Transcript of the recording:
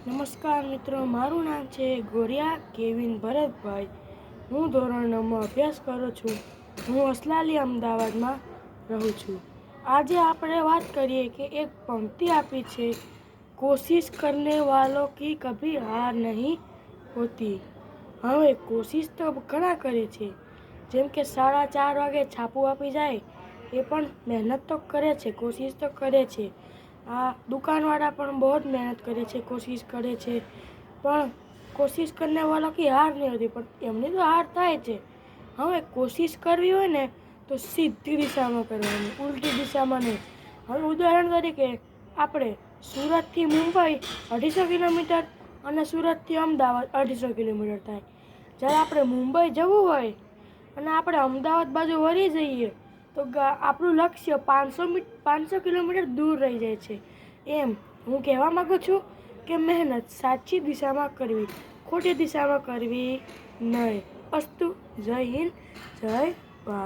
નમસ્કાર મિત્રો, મારું નામ છે ગોરિયા કેવિન ભરતભાઈ. હું ધોરણ 9માં અભ્યાસ કરું છું. હું અસલાલી અમદાવાદમાં રહું છું. આજે આપણે વાત કરીએ કે એક પંક્તિ આપી છે, કોશિશ કરને વાલો કી કભી હાર નહીં હોતી. હવે કોશિશ તો ઘણા કરે છે, જેમ કે 4:30 વાગે છાપું આપી જાય એ પણ મહેનત તો કરે છે, કોશિશ તો કરે છે. આ દુકાનવાળા પણ બહુ જ મહેનત કરે છે, કોશિશ કરે છે, પણ કોશિશ કરને વાલો કી હાર નહીં હોતી. પણ એમની તો હાર થાય છે. હવે કોશિશ કરવી હોય ને તો સીધી દિશામાં કરવાની, ઉલટી દિશામાં નહીં. હવે ઉદાહરણ તરીકે આપણે સુરતથી મુંબઈ 250 કિલોમીટર અને સુરતથી અમદાવાદ 250 કિલોમીટર થાય. જ્યારે આપણે મુંબઈ જવું હોય અને આપણે અમદાવાદ બાજુ વળી જઈએ તો આપણું લક્ષ્ય 500 કિલોમીટર દૂર રહી જાય છે. એમ હું કહેવા માગું છું કે મહેનત સાચી દિશામાં કરવી, ખોટી દિશામાં કરવી નહીં. અસ્તુ. જય હિન્દ, જય